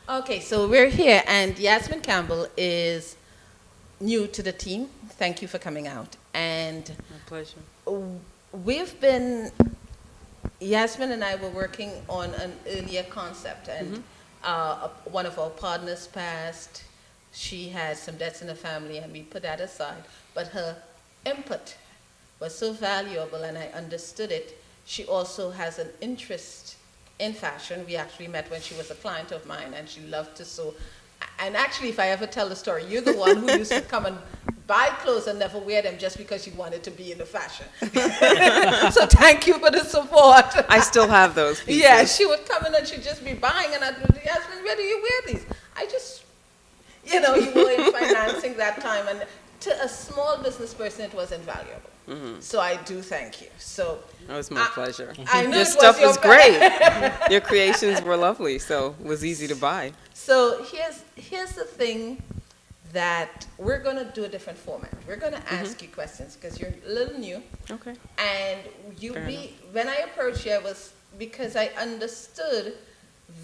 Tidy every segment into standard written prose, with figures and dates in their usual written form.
Okay, so we're here, and Yasmin Campbell is new to the team. Thank you for coming out. And My pleasure. we've been, Yasmin and I were working on an earlier concept, and one of our partners passed. She had some debts in the family, and we put that aside. But her input was so valuable, and I understood it. She also has an interest in fashion. We actually met when she was a client of mine, and she loved to sew. And actually, if I ever tell the story, you're the one who used to come and buy clothes and never wear them just because you wanted to be in the fashion. So thank you for the support. I still have those pieces. Yeah, she would come in and she'd just be buying, and I'd be asking, where do you wear these? I just, you were in financing that time, and to a small business person, it was invaluable. So I do thank you. So It was my pleasure. I know Your it stuff your was great. Your creations were lovely, so it was easy to buy. So here's the thing, that we're going to do a different format. We're going to ask you questions because you're a little new. Okay. And when I approached you, it was because I understood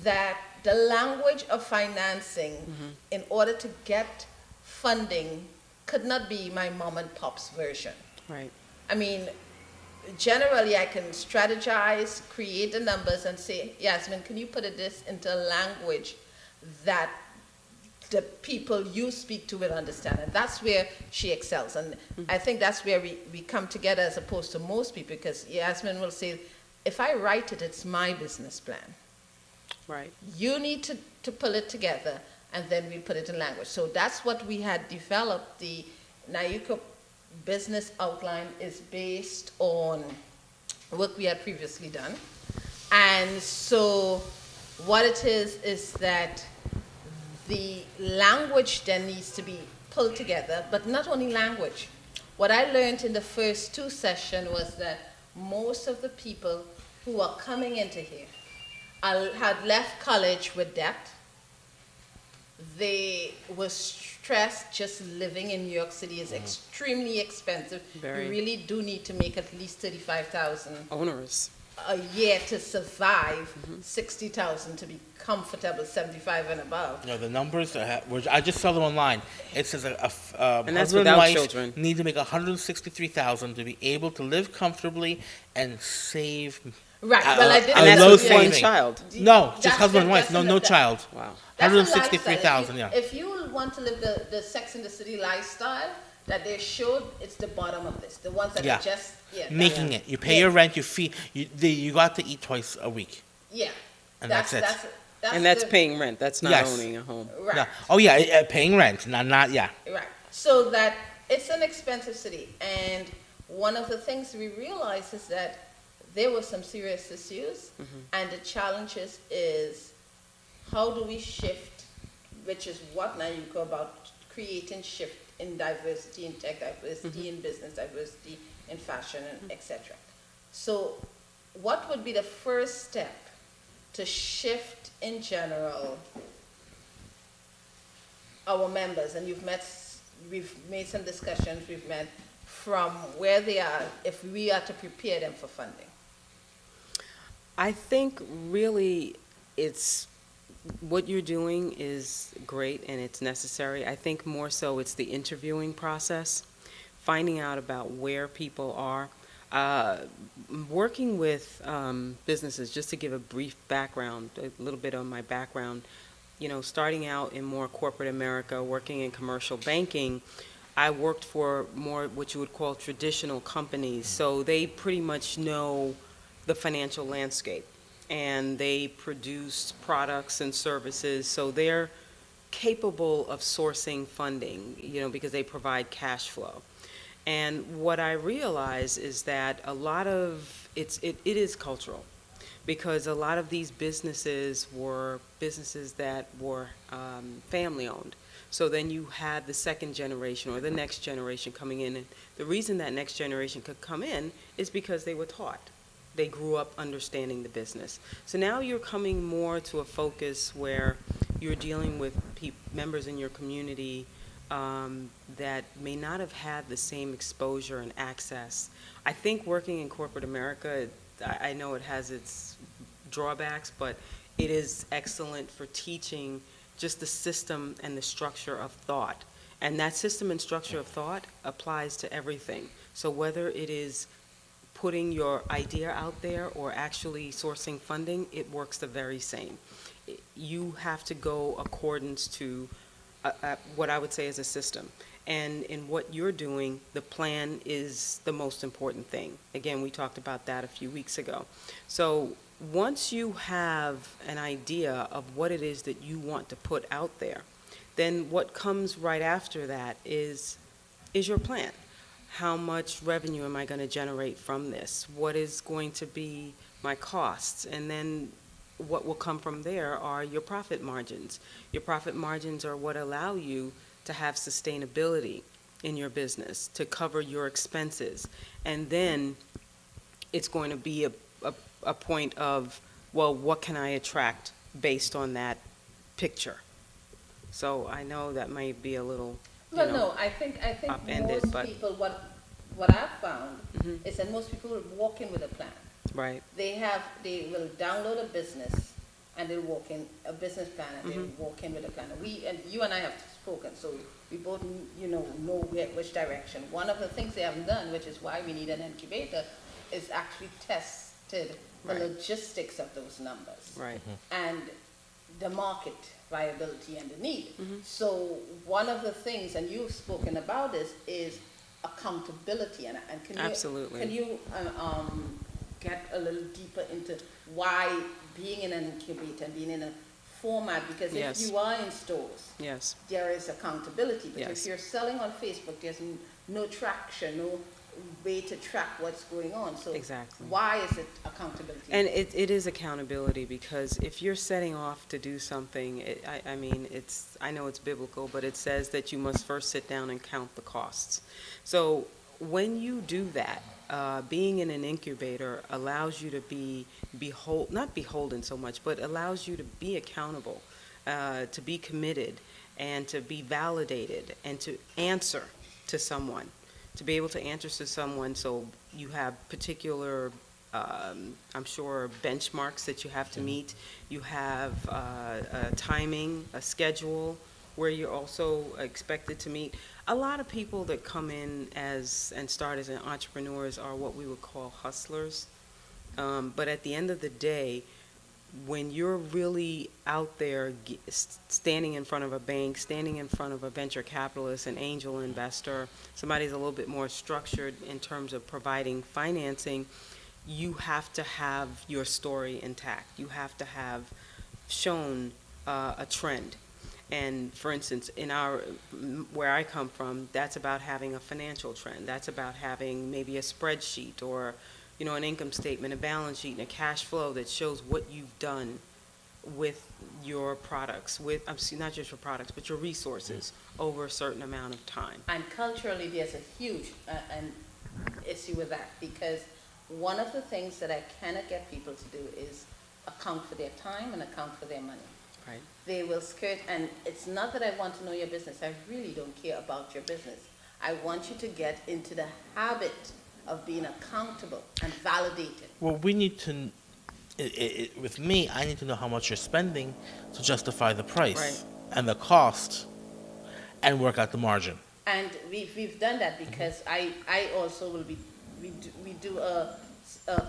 that the language of financing, in order to get funding, could not be my mom and pop's version. Right. I mean, generally I can strategize, create the numbers, and say, Yasmin, can you put this into language that the people you speak to will understand? And that's where she excels. And I think that's where we come together as opposed to most people, because Yasmin will say, if I write it, it's my business plan. Right. You need to pull it together, and then we put it in language. So that's what we had developed. The NYukCo business outline is based on work we had previously done. And so what it is that the language then needs to be pulled together, but not only language. What I learned in the first two sessions was that most of the people who are coming into here had left college with debt. They were stressed. Just living in New York City is extremely expensive. Very. You really do need to make at least $35,000 Onerous. a year to survive, 60,000 to be comfortable, 75 and above. The numbers, I just saw them online. It says And that's husband and without wife children. need to make $163,000 to be able to live comfortably and save. Right. Well, I did. And that's low with one saving. child. No, That's just husband and wife. that's No enough. child. Wow. That's a 163,000. lifestyle. If you want to live the Sex in the City lifestyle that they showed, it's the bottom of this. The ones that Yeah. are just Making it. You pay your rent. You feed. You got to eat twice a week. Yeah. And that's it. And that's the- paying rent. That's not Yes. owning a home. Right. No. Oh yeah, paying rent. Not yeah. Right. So that it's an expensive city, and one of the things we realized is that there were some serious issues, and the challenges is how do we shift, which is what NYukCo about creating shift in diversity in tech, diversity in business, diversity in fashion, and etc. So what would be the first step to shift in general our members? And we've made some discussions, we've met from where they are, if we are to prepare them for funding. I think really it's what you're doing is great and it's necessary. I think more so it's the interviewing process, finding out about where people are. Working with businesses, just to give a brief background, a little bit on my background, starting out in more corporate America, working in commercial banking, I worked for more what you would call traditional companies. So they pretty much know the financial landscape, and they produce products and services, so they're capable of sourcing funding, because they provide cash flow. And what I realize is that a lot of it is cultural, because a lot of these businesses were businesses that were family owned. So then you had the second generation or the next generation coming in, and the reason that next generation could come in is because they were taught. They grew up understanding the business. So now you're coming more to a focus where you're dealing with members in your community that may not have had the same exposure and access. I think working in corporate America, I know it has its drawbacks, but it is excellent for teaching just the system and the structure of thought. And that system and structure of thought applies to everything. So whether it is putting your idea out there or actually sourcing funding, it works the very same. You have to go accordance to what I would say is a system. And in what you're doing, the plan is the most important thing. Again, we talked about that a few weeks ago. So once you have an idea of what it is that you want to put out there, then what comes right after that is your plan. How much revenue am I going to generate from this? What is going to be my costs? And then what will come from there are your profit margins. Your profit margins are what allow you to have sustainability in your business, to cover your expenses. And then it's going to be a point of, well, what can I attract based on that picture? So I know that might be a little, Well, no, I think upended, most but- people, what I've found Mhm. is that most people will walk in with a plan. right, They will download a business and they'll walk in, a business plan, and they'll walk in with a plan. And you and I have spoken, so we both, know which direction. One of the things they haven't done, which is why we need an incubator, is actually tested the Right. logistics of those numbers. right. And the market viability and the need. So one of the things, and you've spoken about this, is accountability. And can you, Absolutely. Can you get a little deeper into why being in an incubator and being in a format? Because Yes. if you are in stores, Yes, there is accountability. But Yes. if you're selling on Facebook, there's no traction, no way to track what's going on. So Exactly. why is it accountability? and it is accountability, because if you're setting off to do something, I mean, I know it's biblical, but it says that you must first sit down and count the costs. So when you do that, being in an incubator allows you to be not beholden so much, but allows you to be accountable, to be committed, and to be validated, and to answer to someone, to be able to answer to someone. So you have particular, I'm sure, benchmarks that you have to meet. You have a timing, a schedule, where you're also expected to meet. A lot of people that come in and start as entrepreneurs are what we would call hustlers. But at the end of the day, when you're really out there standing in front of a bank, standing in front of a venture capitalist, an angel investor, somebody's a little bit more structured in terms of providing financing, you have to have your story intact. You have to have shown a trend. And for instance, where I come from, that's about having a financial trend. That's about having maybe a spreadsheet or, an income statement, a balance sheet, and a cash flow that shows what you've done with your products, not just your products, but your resources over a certain amount of time. And culturally, there's a huge an issue with that, because one of the things that I cannot get people to do is account for their time and account for their money. Right. They will skirt, and it's not that I want to know your business. I really don't care about your business. I want you to get into the habit of being accountable and validated. Well, we need to, with me, I need to know how much you're spending to justify the price Right. and the cost and work out the margin. And we've done that because I also will be, we do a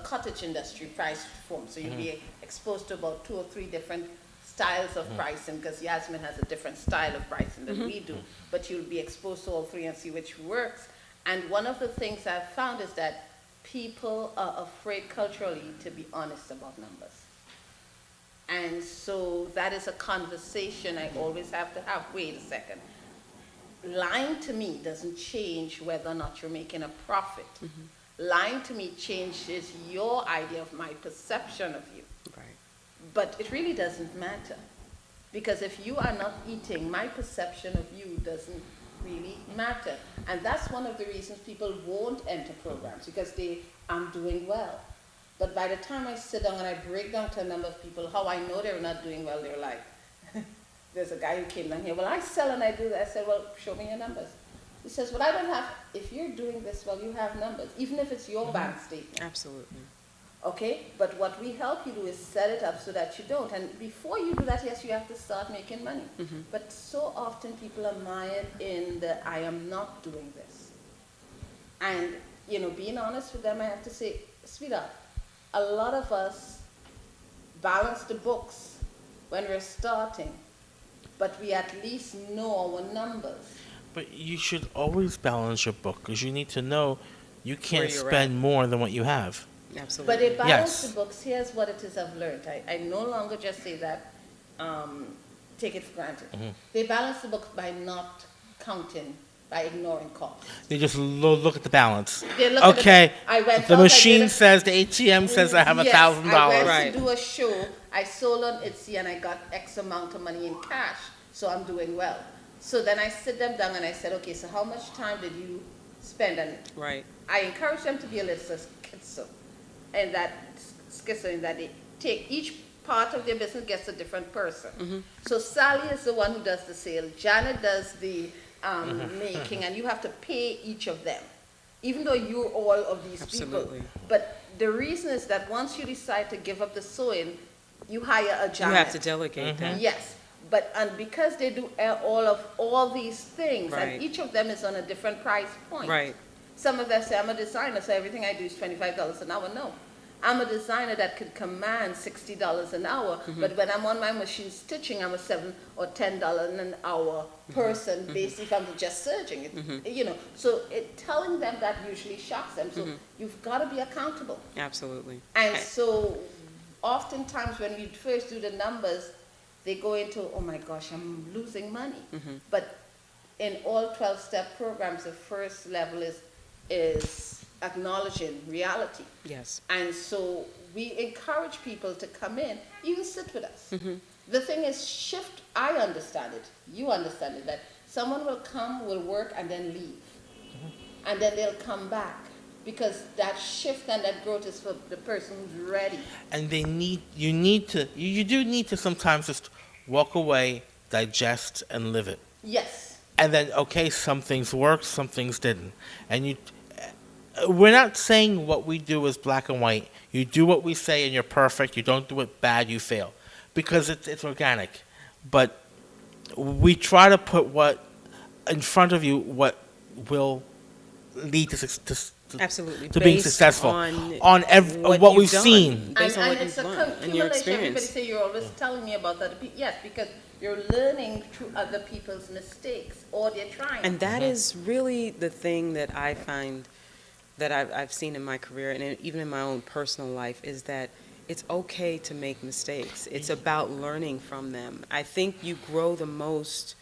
cottage industry price form. So you'll be exposed to about 2 or 3 different styles of pricing, because Yasmin has a different style of pricing than we do. But you'll be exposed to all 3 and see which works. And one of the things I've found is that people are afraid culturally to be honest about numbers. And so that is a conversation I always have to have. Wait a second. Lying to me doesn't change whether or not you're making a profit. Lying to me changes your idea of my perception of you. Right. But it really doesn't matter. Because if you are not eating, my perception of you doesn't really matter. And that's one of the reasons people won't enter programs, because I'm doing well. But by the time I sit down and I break down to a number of people how I know they're not doing well, they're like, there's a guy who came down here, well, I sell and I do that. I said, well, show me your numbers. He says, well, I don't have, if you're doing this well, you have numbers, even if it's your bank statement. Absolutely. Okay, but what we help you do is set it up so that you don't. And before you do that, yes, you have to start making money. But so often people are mired in the I am not doing this. And, being honest with them, I have to say, sweetheart, a lot of us balance the books when we're starting, but we at least know our numbers. But you should always balance your book because you need to know you can't you're spend at. more than what you have. Absolutely. But a balance Yes. the books, here's what it is I've learned. I no longer just say that, take it for granted. They balance the books by not counting, by ignoring costs. They just look at the balance. They look at Okay, I went the out, I machine did a- says, the ATM says I have Yes, $1,000. I went Right. to do a show, I sold on Etsy and I got X amount of money in cash, so I'm doing well. So then I sit them down and I said, okay, so how much time did you spend? And Right. I encourage them to be a little schizo, and that in that they take each part of their business gets a different person. So Sally is the one who does the sale, Janet does the making, and you have to pay each of them, even though you're all of these Absolutely. people. But the reason is that once you decide to give up the sewing, you hire a You Janet. have to delegate that. Yes, and because they do all these things, Right. and each of them is on a different price point. Right. Some of them say, I'm a designer, so everything I do is $25 an hour. No. I'm a designer that could command $60 an hour, but when I'm on my machine stitching, I'm a $7 or $10 an hour person, basically, if I'm just surging it, So telling them that usually shocks them. So you've got to be accountable. Absolutely. And so oftentimes when we first do the numbers, they go into, oh my gosh, I'm losing money. But in all 12-step programs, the first level is acknowledging reality. Yes. And so we encourage people to come in, even sit with us. The thing is, shift, I understand it, you understand it, that someone will come, will work, and then leave. And then they'll come back. Because that shift and that growth is for the person who's ready. And you do need to sometimes just walk away, digest, and live it. Yes. And then, okay, some things worked, some things didn't. And we're not saying what we do is black and white. You do what we say and you're perfect. You don't do it bad, you fail. Because it's organic. But we try to put what in front of you what will lead to Absolutely. to being Based successful on what you've we've done. seen. Based on And what it's you've a learned and your accumulation. Everybody experience. say you're always telling me about that. Yes, because you're learning through other people's mistakes or they're trying. And that is really the thing that I find that I've seen in my career and even in my own personal life is that it's okay to make mistakes. It's about learning from them. I think you grow the most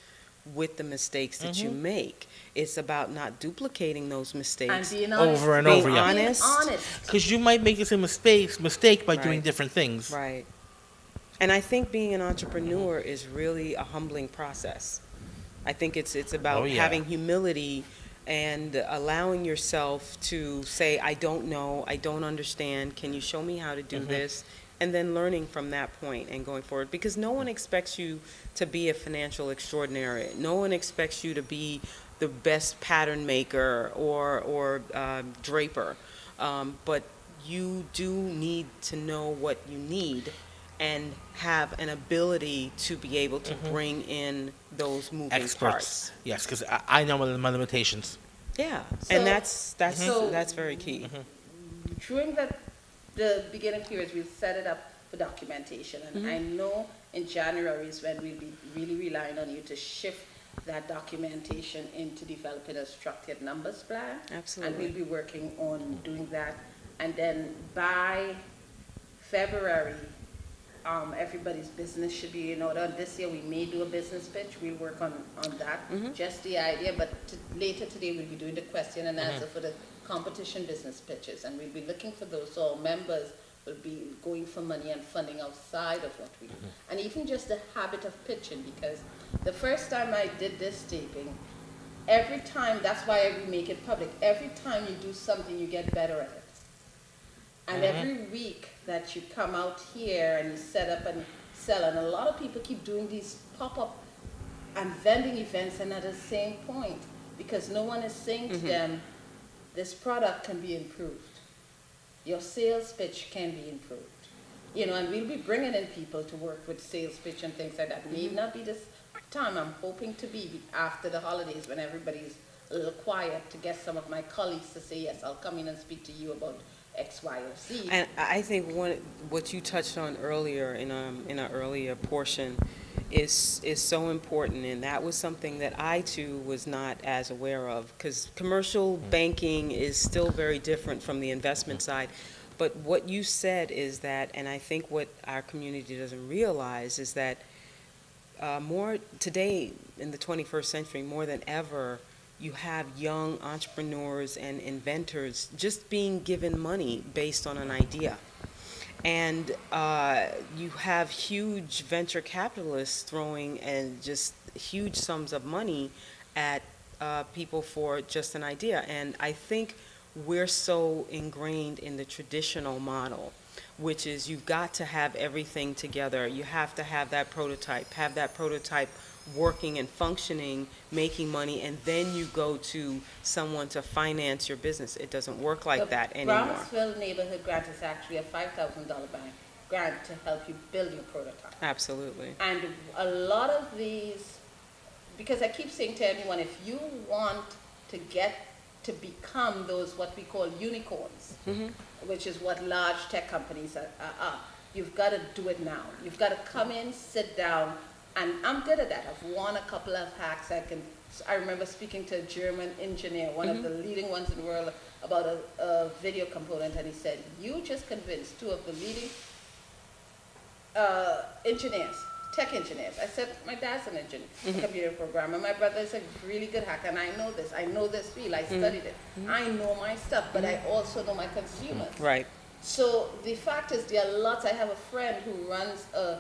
with the mistakes that you make. It's about not duplicating those mistakes. And being honest. Over and Being over, yeah. honest. Being honest. Because you might make the same mistake by doing Right. different things. Right. And I think being an entrepreneur is really a humbling process. I think it's about Oh, yeah. having humility and allowing yourself to say, I don't know, I don't understand, can you show me how to do this? And then learning from that point and going forward. Because no one expects you to be a financial extraordinary. No one expects you to be the best pattern maker or draper. But you do need to know what you need and have an ability to be able to bring in those moving Experts. parts. Yes, because I know my limitations. Yeah, So- and that's So- that's very key. During the beginning periods, we'll set it up for documentation. And I know in January is when we'll be really relying on you to shift that documentation into developing a structured numbers plan. Absolutely. And we'll be working on doing that. And then by February, everybody's business should be in order. This year we may do a business pitch. We'll work on that, just the idea. But later today we'll be doing the question and answer for the competition business pitches. And we'll be looking for those. So our members will be going for money and funding outside of what we do. And even just the habit of pitching, because the first time I did this taping, every time, that's why we make it public, every time you do something, you get better at it. And every week that you come out here and you set up and sell, and a lot of people keep doing these pop-up and vending events and at the same point, because no one is saying to them, this product can be improved. your sales pitch can be improved. And we'll be bringing in people to work with sales pitch and things like that. May not be this time. I'm hoping to be after the holidays when everybody's a little quiet, to get some of my colleagues to say, yes, I'll come in and speak to you about X, Y, or Z. And I think what you touched on earlier in an earlier portion is so important, and that was something that I too was not as aware of, because commercial banking is still very different from the investment side. But what you said is that, and I think what our community doesn't realize is that more today in the 21st century, more than ever, you have young entrepreneurs and inventors just being given money based on an idea. And you have huge venture capitalists throwing and just huge sums of money at people for just an idea. And I think we're so ingrained in the traditional model, which is you've got to have everything together. You have to have that prototype working and functioning, making money, and then you go to someone to finance your business. It doesn't work like that anymore. The Brownsville Neighborhood Grant is actually a $5,000 bank grant to help you build your prototype. Absolutely. And a lot of these, because I keep saying to everyone, if you want to get to become those what we call unicorns, which is what large tech companies are, you've got to do it now. You've got to come in, sit down, and I'm good at that. I've won a couple of hacks. I remember speaking to a German engineer, one of the leading ones in the world, about a video component, and he said, you just convinced two of the leading engineers, tech engineers. I said, my dad's an engineer, computer programmer. My brother is a really good hacker, and I know this field. I studied it. I know my stuff, but I also know my consumers. Right. So the fact is, there are lots. I have a friend who runs a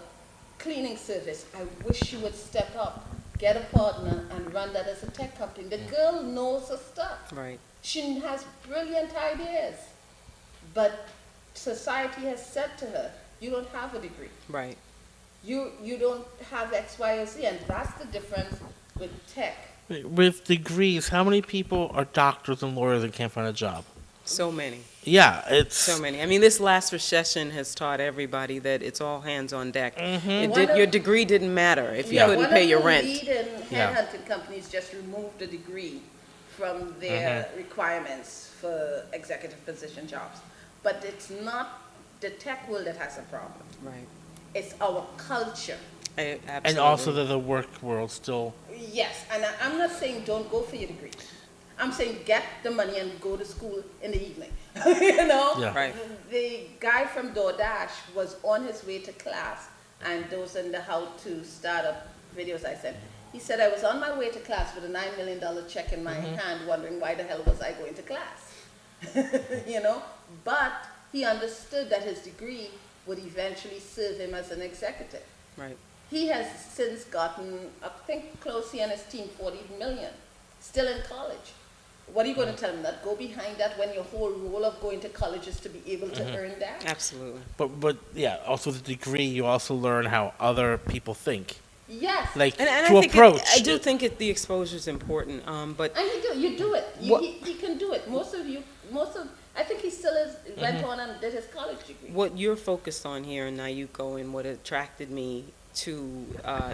cleaning service. I wish she would step up, get a partner, and run that as a tech company. The girl knows her stuff. Right. She has brilliant ideas, but society has said to her, you don't have a degree. Right. You don't have X, Y, or Z, and that's the difference with tech. With degrees, how many people are doctors and lawyers and can't find a job? So many. Yeah, it's So many. I mean, this last recession has taught everybody that it's all hands on deck. Mm-hmm. Your degree didn't matter if you couldn't pay your rent. One of the leading headhunting companies just removed the degree from their requirements for executive position jobs. But it's not the tech world that has a problem. Right. It's our culture. Absolutely. and also the work world still. Yes, and I'm not saying don't go for your degree. I'm saying get the money and go to school in the evening. Yeah. Right. The guy from DoorDash was on his way to class, and those in the how to startup videos I sent. He said, I was on my way to class with a $9 million check in my hand, wondering why the hell was I going to class. But he understood that his degree would eventually serve him as an executive. Right. He has since gotten, I think Closey and his team, 40 million, still in college. What are you going to tell him? That go behind that when your whole role of going to college is to be able to earn that? Absolutely. But yeah, also the degree, you also learn how other people think. Yes. Like And to I think approach. I do think the exposure is important. But And you do it. He can do it. I think he still went on and did his college degree. what you're focused on here in NYukCo and what attracted me to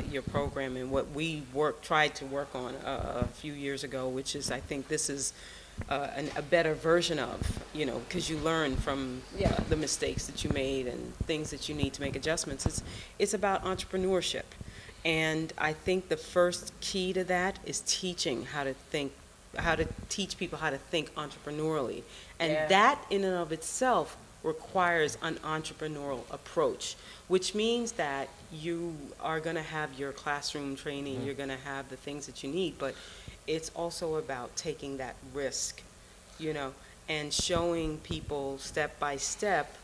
your program and what we tried to work on a few years ago, which is I think this is a better version of, because you learn from the mistakes that you made and things that you need to make adjustments. It's about entrepreneurship. And I think the first key to that is teaching how to teach people how to think entrepreneurially. And that in and of itself requires an entrepreneurial approach, which means that you are going to have your classroom training, you're going to have the things that you need, but it's also about taking that risk, and showing people step by step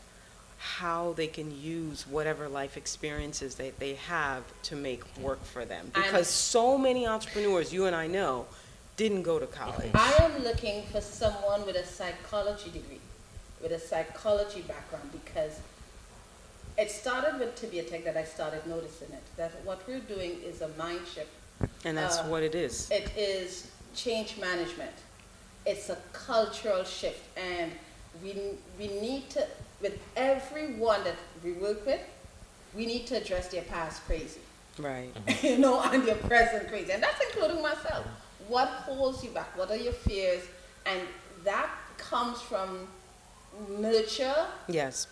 how they can use whatever life experiences that they have to make work for them. Because so many entrepreneurs, you and I know, didn't go to college. I am looking for someone with a psychology degree, with a psychology background, because it started with Tibia Tech that I started noticing it, that what we're doing is a mind shift. And that's what it is. It is change management. It's a cultural shift. And we need to, with everyone that we work with, we need to address their past crazy, Right. you know, and their present crazy, and that's including myself. What holds you back? What are your fears? And that comes from nurture, Yes.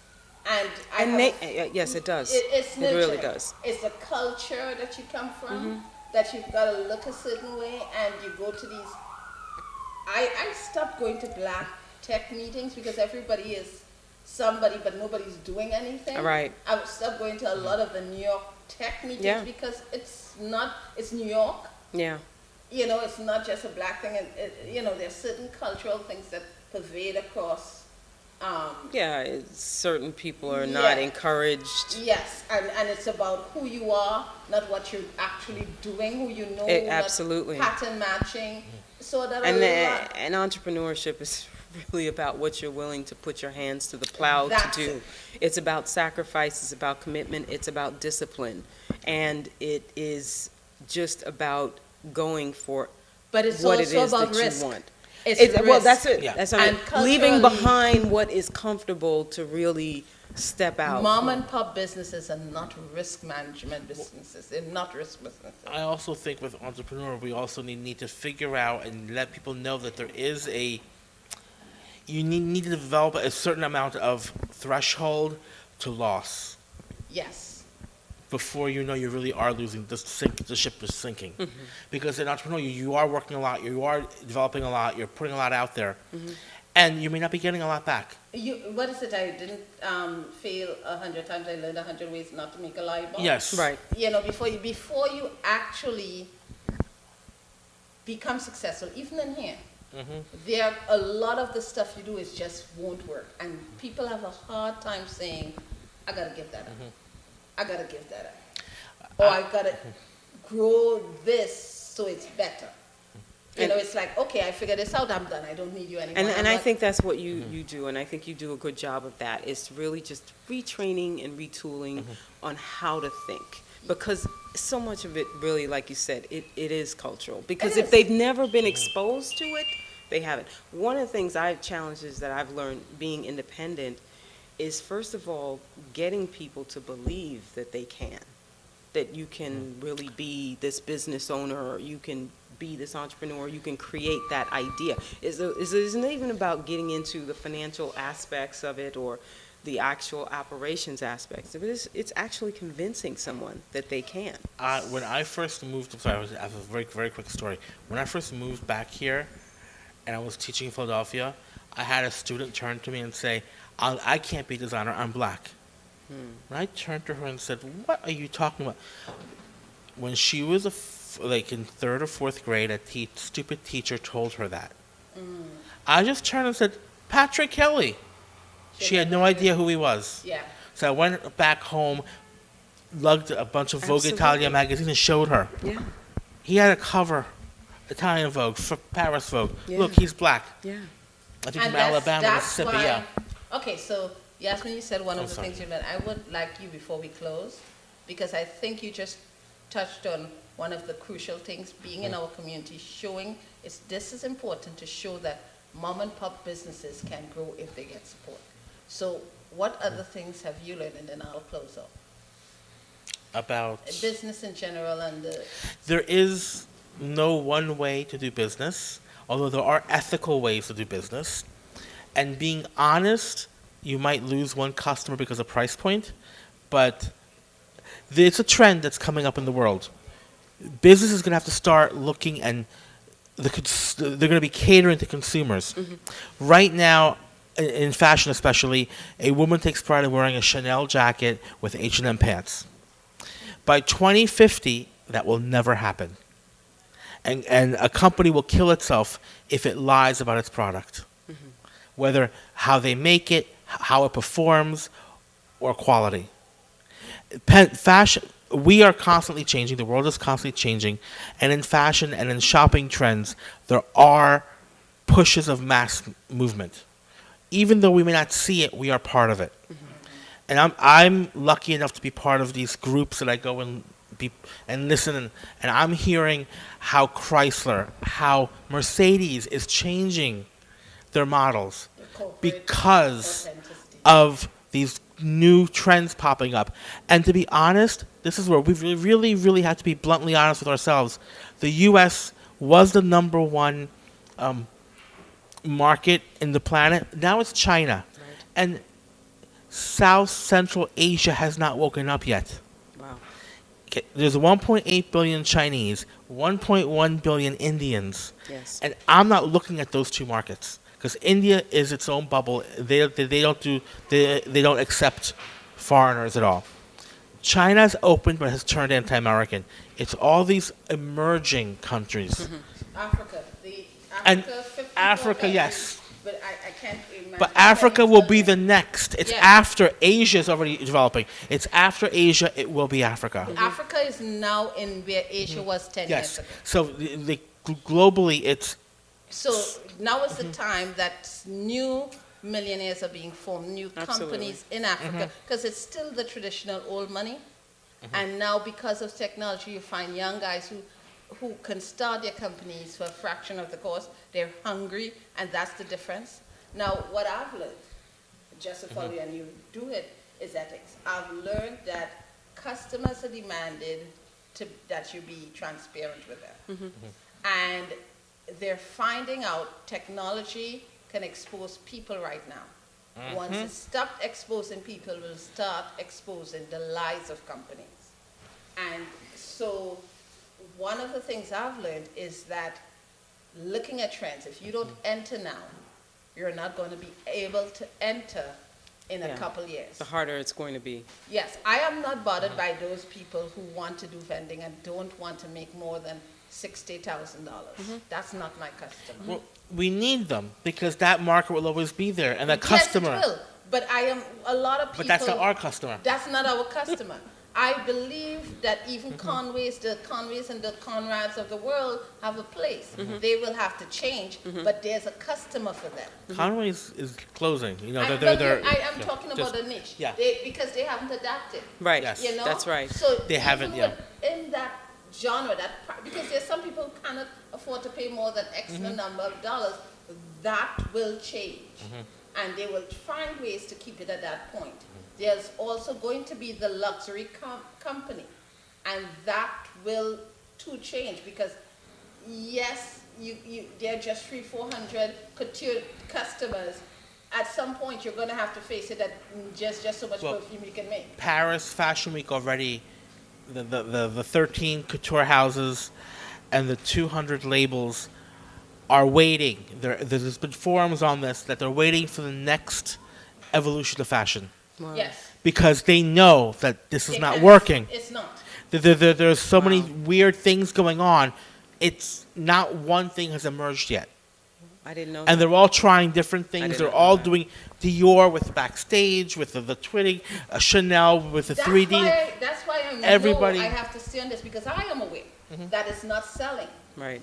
and I And have yes, it does. it's It nurture. really does. It's the culture that you come from, Mm-hmm. that you've got to look a certain way, and you go to these. I stopped going to black tech meetings because everybody is somebody, but nobody's doing anything. Right. I stopped going to a lot of the New York tech meetings Yeah. because it's New York. Yeah. You know, it's not just a black thing, and you know, there's certain cultural things that pervade across. Yeah, certain people are not Yeah. encouraged. Yes, and it's about who you are, not what you're actually doing, who you know, not Absolutely. pattern matching. So that And a lot, and entrepreneurship is really about what you're willing to put your hands to the plow That's to do. it. It's about sacrifice, it's about commitment, it's about discipline. And it is just about going for but it's what it also is about that risk. you want. It's Well, risk. that's it. Yeah. That's what I And mean. Leaving culturally- behind what is comfortable to really step out. Mom and pop businesses are not risk management businesses. They're not risk businesses. I also think with entrepreneur, we also need to figure out and let people know that there is you need to develop a certain amount of threshold to loss Yes. before you know you really are losing, the ship is sinking. Because as an entrepreneur, you are working a lot, you are developing a lot, you're putting a lot out there, and you may not be getting a lot back. What is it? I didn't fail 100 times. I learned 100 ways not to make a light bulb. Yes. Right. You know, before you actually become successful, even in here, there a lot of the stuff you do is just won't work, and people have a hard time saying, "I gotta give that up. I gotta give that up, or I gotta grow this so it's better." You know, it's like, okay, I figured this out. I'm done. I don't need you anymore. And I'm I not- think that's what you do, and I think you do a good job of that, is really just retraining and retooling on how to think. Because so much of it really, like you said, it is cultural. Because It if is. they've never been exposed to it, they haven't. One of the things challenges that I've learned being independent is, first of all, getting people to believe that they can. That you can really be this business owner, or you can be this entrepreneur, you can create that idea. Isn't even about getting into the financial aspects of it or the actual operations aspects. It's actually convincing someone that they can. When I first moved, sorry, I have a very, very quick story. When I first moved back here and I was teaching in Philadelphia, I had a student turn to me and say, I can't be a designer, I'm black. And I turned to her and said, what are you talking about? When she was like in 3rd or 4th grade, a stupid teacher told her that. I just turned and said, Patrick Kelly. She had no idea who he was. Yeah. So I went back home, lugged a bunch of Vogue Absolutely. Italia magazines and showed her. Yeah, He had a cover, Italian Vogue, for Paris Vogue. Yeah. Look, he's black. yeah. I think And from Alabama, Mississippi, why, yeah. Okay, so Yasmin, you said one of I'm the sorry. things you learned. I would like you, before we close, because I think you just touched on one of the crucial things, being in our community, showing this is important to show that mom and pop businesses can grow if they get support. So what other things have you learned, and then I'll close up? About Business in general and the, there is no one way to do business, although there are ethical ways to do business. And being honest, you might lose one customer because of price point, but it's a trend that's coming up in the world. Business is going to have to start looking, and they're going to be catering to consumers. Right now, in fashion especially, a woman takes pride in wearing a Chanel jacket with H&M pants. By 2050, that will never happen. And a company will kill itself if it lies about its product. Whether how they make it, how it performs, or quality. Fashion, we are constantly changing. The world is constantly changing. And in fashion and in shopping trends, there are pushes of mass movement. Even though we may not see it, we are part of it. And I'm lucky enough to be part of these groups that I go and listen, and I'm hearing how Chrysler, how Mercedes is changing their models The corporate because authenticity. of these new trends popping up. And to be honest, this is where we really, really have to be bluntly honest with ourselves. The U.S. was the number one market in the planet. Now it's China. Right. And South Central Asia has not woken up yet. Wow. Okay, there's 1.8 billion Chinese, 1.1 billion Indians. Yes. And I'm not looking at those two markets because India is its own bubble. They don't accept foreigners at all. China's open but has turned anti-American. It's all these emerging countries. Africa, And 54 Africa, countries, yes. But I can't imagine. But Africa will be the 10 next. It's Yeah. after Asia is already developing. It's after Asia, it will be Africa. Africa is now in where Asia was 10 years Yes. ago. So globally, it's So now is the time that new millionaires are being formed, new Absolutely. companies in Africa, because it's still the traditional old money. And now because of technology, you find young guys who can start their companies for a fraction of the cost. They're hungry, and that's the difference. Now, what I've learned, just to follow you and you do it, is ethics. I've learned that customers are demanded that you be transparent with them. And they're finding out technology can expose people right now. Once it stopped exposing people, we'll start exposing the lies of companies. And so one of the things I've learned is that looking at trends, if you don't enter now, you're not going to be able to enter in a Yeah. couple years. The harder it's going to be. Yes, I am not bothered by those people who want to do vending and don't want to make more than $60,000. That's not my customer. well, we need them because that market will always be there, and the Yes, customer. it will. But I am a lot of people. But that's not our customer. That's not our customer. I believe that even the Conways and the Conrads of the world have a place. They will have to change, but there's a customer for them. Conway's is closing. You know, I am yeah, talking just- about a niche. yeah. Because they haven't adapted. Right. Yes. You know? That's right. So They haven't, even in that genre, because there's some people who cannot afford to pay more than X number of dollars, that will change. And they will find ways to keep it at that point. There's also going to be the luxury company, and that will too change because yes, they're just 300-400 couture customers. At some point, you're going to have to face it that just so much Well, perfume you can make. Paris Fashion Week already, the 13 couture houses and the 200 labels are waiting. There's been forums on this that they're waiting for the next evolution of fashion Wow. Yes. because they know that this is They not can't- working. It's not. There's so many Wow. weird things going on. It's not one thing has emerged yet. I didn't know And that. they're all trying different things. did They're not know all that. doing Dior with backstage, with the twitting, Chanel with the 3D. That's why I know Everybody- I have to stay on this because I am aware that it's not selling. Right.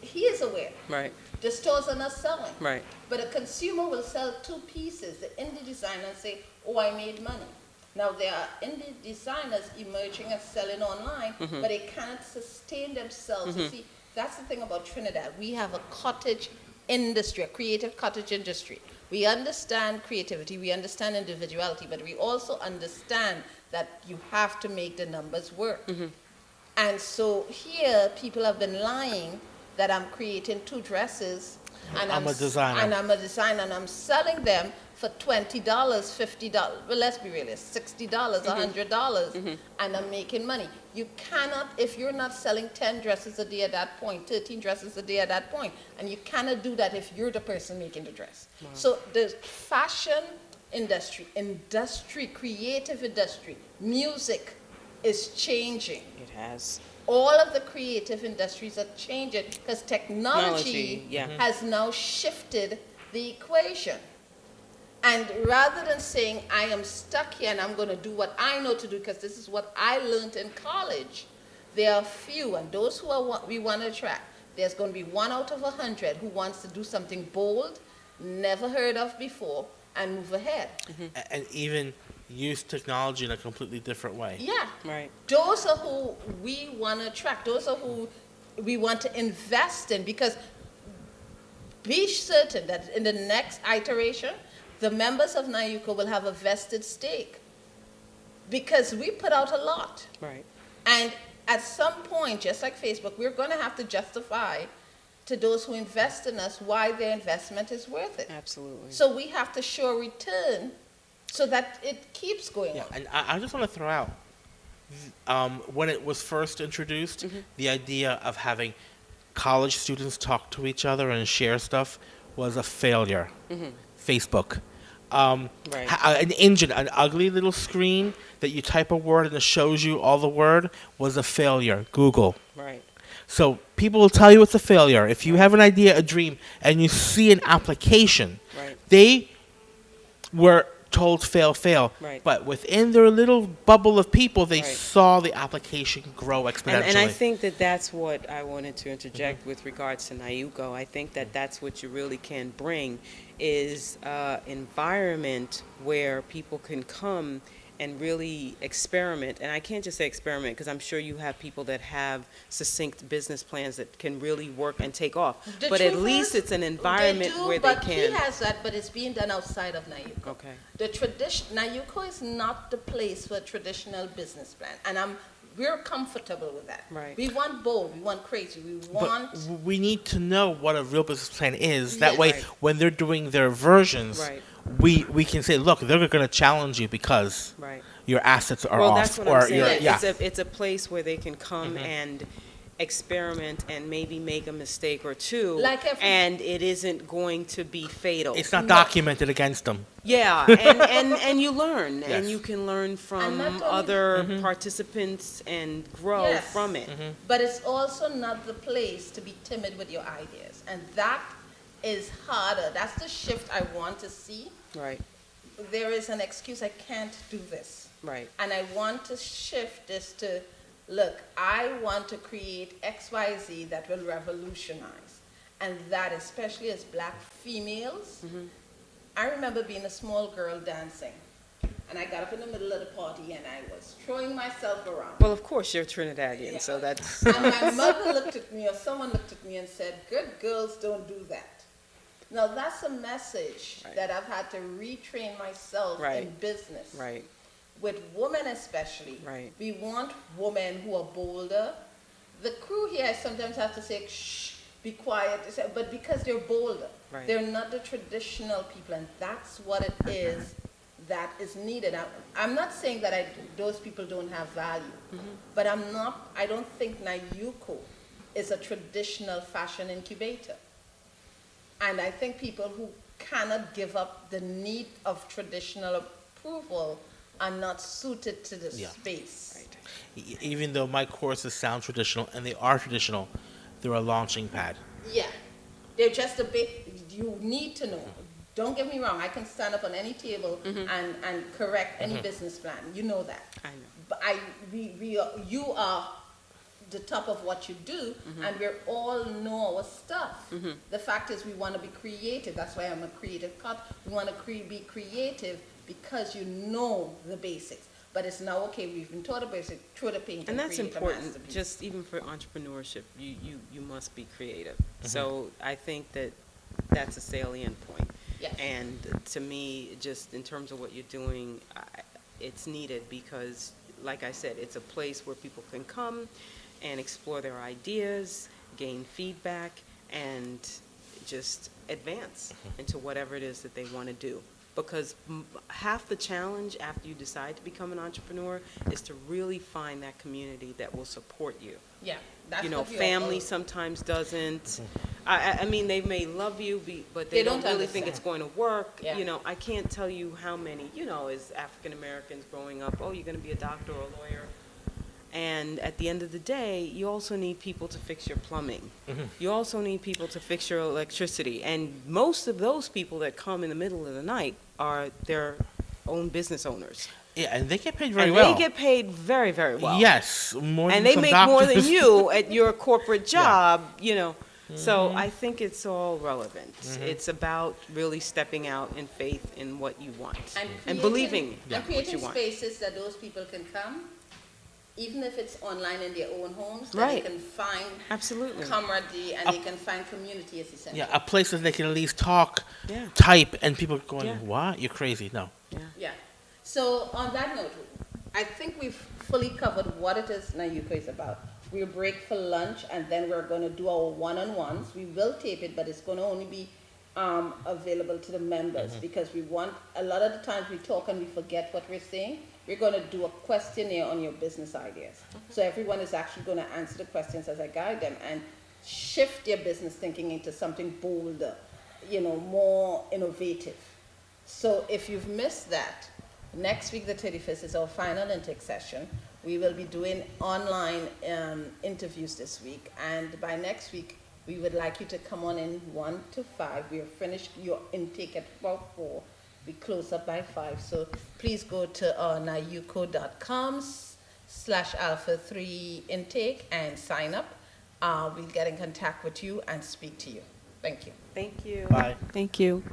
He is aware. Right. The stores are not selling. Right. But a consumer will sell two pieces, the indie designer, and say, oh, I made money. Now, there are indie designers emerging and selling online, but they cannot sustain themselves. You see, that's the thing about Trinidad. We have a cottage industry, a creative cottage industry. We understand creativity, we understand individuality, but we also understand that you have to make the numbers work. And so here, people have been lying that I'm creating two dresses, and I'm a designer. and I'm a designer, and I'm selling them for $20, $50. Well, let's be realistic, $60, $100, and I'm making money. You cannot, if you're not selling 10 dresses a day at that point, 13 dresses a day at that point, and you cannot do that if you're the person making the dress. So the fashion industry, creative industry, music is changing. It has. All of the creative industries are changing because technology yeah. has now shifted the equation. And rather than saying, I am stuck here and I'm going to do what I know to do because this is what I learned in college, there are few, and those who we want to attract, there's going to be 1 out of 100 who wants to do something bold, never heard of before, and move ahead. And even use technology in a completely different way. Yeah. Right. Those are who we want to attract. Those are who we want to invest in because be certain that in the next iteration, the members of NYukCo will have a vested stake. Because we put out a lot. Right. And at some point, just like Facebook, we're going to have to justify to those who invest in us why their investment is worth it. Absolutely. So we have to show a return so that it keeps going Yeah, on. and I just want to throw out, when it was first introduced, the idea of having college students talk to each other and share stuff was a failure. Facebook. Right. An engine, an ugly little screen that you type a word and it shows you all the word was a failure. Google. Right. So people will tell you it's a failure. If you have an idea, a dream, and you see an application, Right. they were told fail, fail. Right. But within their little bubble of people, they Right. saw the application grow exponentially. And I think that that's what I wanted to interject with regards to NYukCo. I think that that's what you really can bring is environment where people can come and really experiment. And I can't just say experiment because I'm sure you have people that have succinct business plans that can really work and take off. The But at truth least is, it's an environment they do, where they but can. he has that, but it's being done outside of NYukCo. Okay. The NYukCo is not the place for a traditional business plan, and we're comfortable with that. Right. We want bold, we want crazy, we want. But we need to know what a real business plan is. That Yes. way, Right. when they're doing their versions, Right. we can say, look, they're going to challenge you because Right. your assets are Well, off. that's what I'm saying. your- yeah. It's a place where they can come and experiment and maybe make a mistake or two, Like if- and it isn't going to be fatal. It's not documented against them. Yeah, and you learn, Yes. and you can learn from not only- other participants and grow Yes. from it. But it's also not the place to be timid with your ideas, and that is harder. That's the shift I want to see. Right, There is an excuse, I can't do this. right, And I want to shift this to, look, I want to create XYZ that will revolutionize. And that, especially as black females, I remember being a small girl dancing. And I got up in the middle of the party and I was throwing myself around. Well, of course, you're Trinidadian, so that's, And my mother looked at me, or someone looked at me and said, good girls don't do that. Now, that's a message Right. that I've had to retrain myself in Right. business. right, With women especially. Right. We want women who are bolder. The crew here sometimes have to say, shh, be quiet, but because they're bolder. Right. They're not the traditional people, and that's what it is that is needed. I'm not saying that those people don't have value, but I don't think NYukCo is a traditional fashion incubator. And I think people who cannot give up the need of traditional approval are not suited to the Yeah. space. right. Even though my courses sound traditional, and they are traditional, they're a launching pad. Yeah, they're just a bit, you need to know. Don't get me wrong, I can stand up on any table and correct any business plan. You know that. I know. But you are the top of what you do, and we all know our stuff. The fact is, we want to be creative. That's why I'm a creative cut. We want to be creative because you know the basics. But it's now, okay, we've been taught the basics, throw the paint And that's create a important, masterpiece. just even for entrepreneurship, you must be creative. So I think that that's a salient point. Yes. And to me, just in terms of what you're doing, it's needed because, like I said, it's a place where people can come and explore their ideas, gain feedback, and just advance into whatever it is that they want to do. Because half the challenge after you decide to become an entrepreneur is to really find that community that will support you. Yeah, that's You know, what we family all- sometimes doesn't. I mean, they may love you, but They they don't don't really think it's understand. going to work. Yeah. You know, I can't tell you how many, as African Americans growing up, oh, you're going to be a doctor or a lawyer. And at the end of the day, you also need people to fix your plumbing. You also need people to fix your electricity. And most of those people that come in the middle of the night are their own business owners. Yeah, and they get paid very And well. they get paid very, very well. Yes, more And than they some make more than doctors. you at your corporate Yeah. job. So I think it's all relevant. It's about really stepping out in faith in what you want and creating- believing and what you creating want. spaces that those people can come even if it's online in their own homes, that Right. they can find Absolutely. camaraderie and they can find community is essential. Yeah, a place that they can at least talk, Yeah. type, and people going, Yeah. what? You're crazy. No. Yeah. So on that note, I think we've fully covered what it is NYukCo is about. We'll break for lunch and then we're going to do our one-on-ones. We will tape it, but it's going to only be available to the members because we want, a lot of the times we talk and we forget what we're saying. We're going to do a questionnaire on your business ideas. So everyone is actually going to answer the questions as I guide them and shift their business thinking into something bolder, more innovative. So if you've missed that, next week, the 31st, is our final intake session. We will be doing online interviews this week, and by next week, we would like you to come on in 1 to 5. We'll finish your intake at about 4. We close up by 5. So please go to NYukCo.com/alpha3 intake and sign up. We'll get in contact with you and speak to you. Thank you. Thank you. Bye. Thank you.